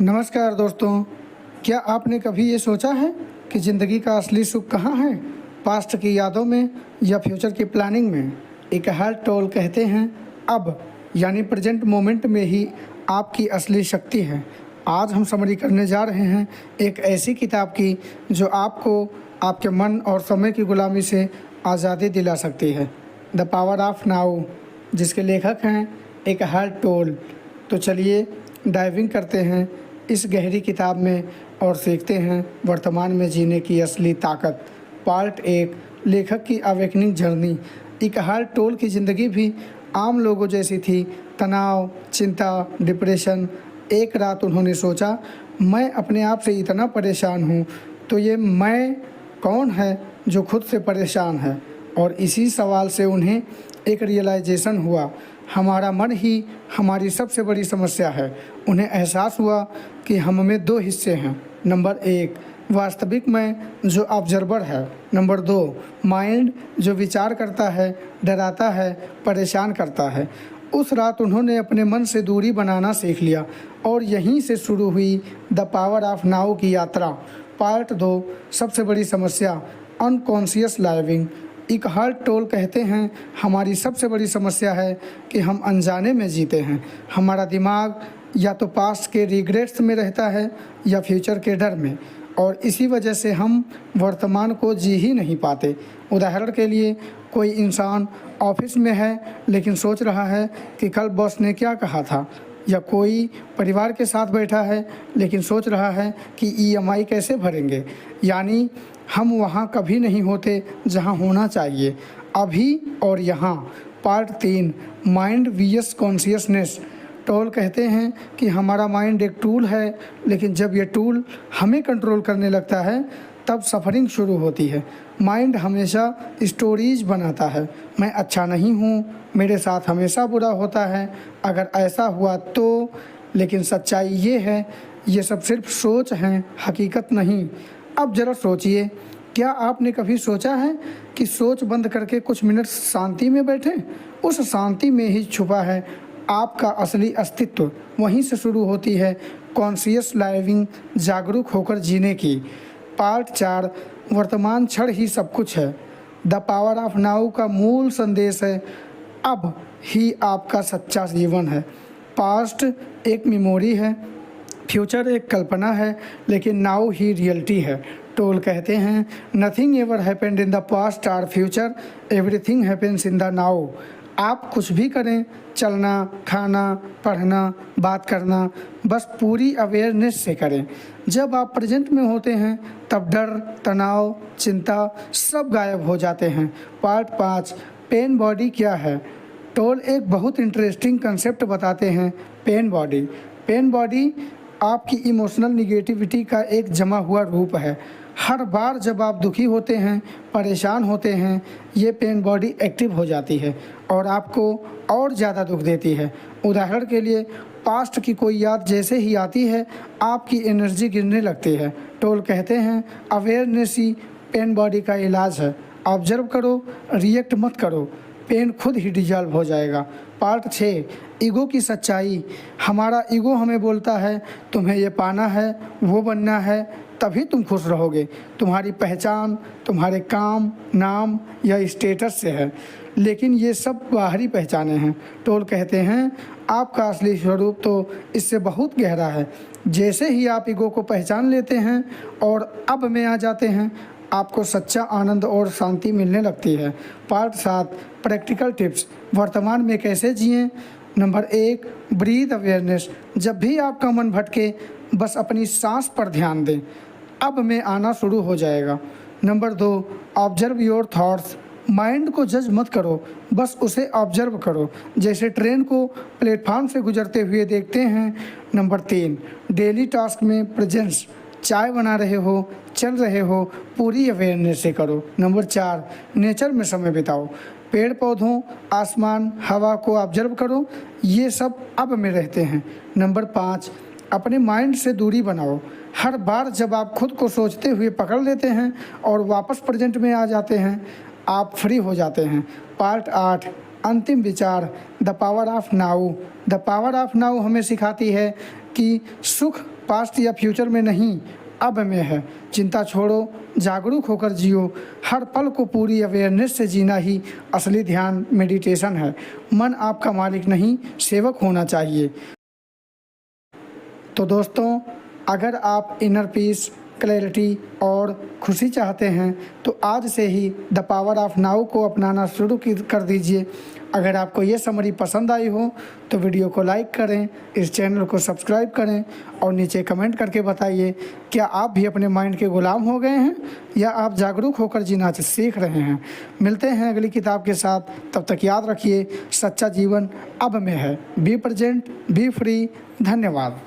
नमस्कार दोस्तों, क्या आपने कभी ये सोचा है कि ज़िंदगी का असली सुख कहाँ है? पास्ट की यादों में या फ्यूचर की प्लानिंग में? इकहार्ट टोल कहते हैं अब यानी प्रेजेंट मोमेंट में ही आपकी असली शक्ति है। आज हम समरी करने जा रहे हैं एक ऐसी किताब की जो आपको आपके मन और समय की गुलामी से आज़ादी दिला सकती है, द पावर ऑफ नाउ, जिसके लेखक हैं इकहार्ट टोल। तो चलिए डाइविंग करते हैं इस गहरी किताब में और सीखते हैं वर्तमान में जीने की असली ताकत। पार्ट 1, लेखक की अवेकनिंग जर्नी। इकहार्ट टोल की ज़िंदगी भी आम लोगों जैसी थी। तनाव, चिंता, डिप्रेशन। एक रात उन्होंने सोचा, मैं अपने आप से इतना परेशान हूँ, तो ये मैं कौन है जो खुद से परेशान है? और इसी सवाल से उन्हें एक रियलाइजेशन हुआ, हमारा मन ही हमारी सबसे बड़ी समस्या है। उन्हें एहसास हुआ कि हम में 2 हिस्से हैं। नंबर 1, वास्तविक मैं जो ऑब्जर्वर है। नंबर 2, माइंड जो विचार करता है, डराता है, परेशान करता है। उस रात उन्होंने अपने मन से दूरी बनाना सीख लिया और यहीं से शुरू हुई द पावर ऑफ नाउ की यात्रा। पार्ट 2, सबसे बड़ी समस्या, अनकॉन्शियस लाइविंग। इकहार्ट टोल कहते हैं हमारी सबसे बड़ी समस्या है कि हम अनजाने में जीते हैं। हमारा दिमाग या तो पास्ट के रिग्रेट्स में रहता है या फ्यूचर के डर में, और इसी वजह से हम वर्तमान को जी ही नहीं पाते। उदाहरण के लिए, कोई इंसान ऑफिस में है लेकिन सोच रहा है कि कल बॉस ने क्या कहा था, या कोई परिवार के साथ बैठा है लेकिन सोच रहा है कि ईएमआई कैसे भरेंगे। यानी हम वहाँ कभी नहीं होते जहाँ होना चाहिए, अभी और यहाँ। Part 3, mind vs consciousness. Tolle कहते हैं कि हमारा माइंड एक टूल है, लेकिन जब ये टूल हमें कंट्रोल करने लगता है तब सफरिंग शुरू होती है। माइंड हमेशा स्टोरीज बनाता है, मैं अच्छा नहीं हूँ, मेरे साथ हमेशा बुरा होता है, अगर ऐसा हुआ तो। लेकिन सच्चाई ये है, ये सब सिर्फ सोच हैं, हकीकत नहीं। अब ज़रा सोचिए, क्या आपने कभी सोचा है कि सोच बंद करके कुछ मिनट शांति में बैठें? उस शांति में ही छुपा है आपका असली अस्तित्व। वहीं से शुरू होती है कॉन्शियस लाइविंग, जागरूक होकर जीने की। पार्ट 4, वर्तमान क्षण ही सब कुछ है। द पावर ऑफ नाउ का मूल संदेश है, अब ही आपका सच्चा जीवन है। पास्ट एक मेमोरी है, फ्यूचर एक कल्पना है, लेकिन नाउ ही रियलिटी है। टोल कहते हैं, nothing ever happened in the past और future, everything happens in the now. आप कुछ भी करें, चलना, खाना, पढ़ना, बात करना, बस पूरी अवेयरनेस से करें। जब आप प्रेजेंट में होते हैं तब डर, तनाव, चिंता सब गायब हो जाते हैं। पार्ट 5, पेन बॉडी क्या है। टोल एक बहुत इंटरेस्टिंग कंसेप्ट बताते हैं, पेन बॉडी। पेन बॉडी आपकी इमोशनल निगेटिविटी का एक जमा हुआ रूप है। हर बार जब आप दुखी होते हैं, परेशान होते हैं, ये पेन बॉडी एक्टिव हो जाती है और आपको और ज़्यादा दुख देती है। उदाहरण के लिए, पास्ट की कोई याद जैसे ही आती है, आपकी एनर्जी गिरने लगती है। टोल कहते हैं, अवेयरनेस ही पेन बॉडी का इलाज है। ऑब्जर्व करो, रिएक्ट मत करो, पेन खुद ही डिजॉल्व हो जाएगा। पार्ट 6, ईगो की सच्चाई। हमारा ईगो हमें बोलता है, तुम्हें ये पाना है, वो बनना है, तभी तुम खुश रहोगे। तुम्हारी पहचान तुम्हारे काम, नाम या स्टेटस से है, लेकिन ये सब बाहरी पहचाने हैं। टोल कहते हैं, आपका असली स्वरूप तो इससे बहुत गहरा है। जैसे ही आप ईगो को पहचान लेते हैं और अब में आ जाते हैं, आपको सच्चा आनंद और शांति मिलने लगती है। पार्ट 7, प्रैक्टिकल टिप्स, वर्तमान में कैसे जिएं। Number 1, breathe awareness. जब भी आपका मन भटके, बस अपनी सांस पर ध्यान दें, अब में आना शुरू हो जाएगा। Number 2, observe your thoughts. Mind को जज मत करो, बस उसे ऑब्जर्व करो, जैसे ट्रेन को प्लेटफार्म से गुजरते हुए देखते हैं। नंबर 3, डेली टास्क में प्रेजेंस। चाय बना रहे हो, चल रहे हो, पूरी अवेयरनेस से करो। नंबर 4, नेचर में समय बिताओ। पेड़ पौधों, आसमान, हवा को ऑब्जर्व करो, ये सब अब में रहते हैं। नंबर 5, अपने माइंड से दूरी बनाओ। हर बार जब आप खुद को सोचते हुए पकड़ लेते हैं और वापस प्रेजेंट में आ जाते हैं, आप फ्री हो जाते हैं। पार्ट 8, अंतिम विचार, the power of now. The power of now हमें सिखाती है कि सुख पास्ट या फ्यूचर में नहीं, अब में है। चिंता छोड़ो, जागरूक होकर जियो। हर पल को पूरी अवेयरनेस से जीना ही असली ध्यान मेडिटेशन है। मन आपका मालिक नहीं, सेवक होना चाहिए। तो दोस्तों, अगर आप इनर पीस, क्लैरिटी और खुशी चाहते हैं तो आज से ही द पावर ऑफ नाउ को अपनाना शुरू कर दीजिए। अगर आपको ये समरी पसंद आई हो तो वीडियो को लाइक करें, इस चैनल को सब्सक्राइब करें और नीचे कमेंट करके बताइए, क्या आप भी अपने माइंड के गुलाम हो गए हैं या आप जागरूक होकर जीना सीख रहे हैं। मिलते हैं अगली किताब के साथ, तब तक याद रखिए, सच्चा जीवन अब में है। Be present, B free. धन्यवाद।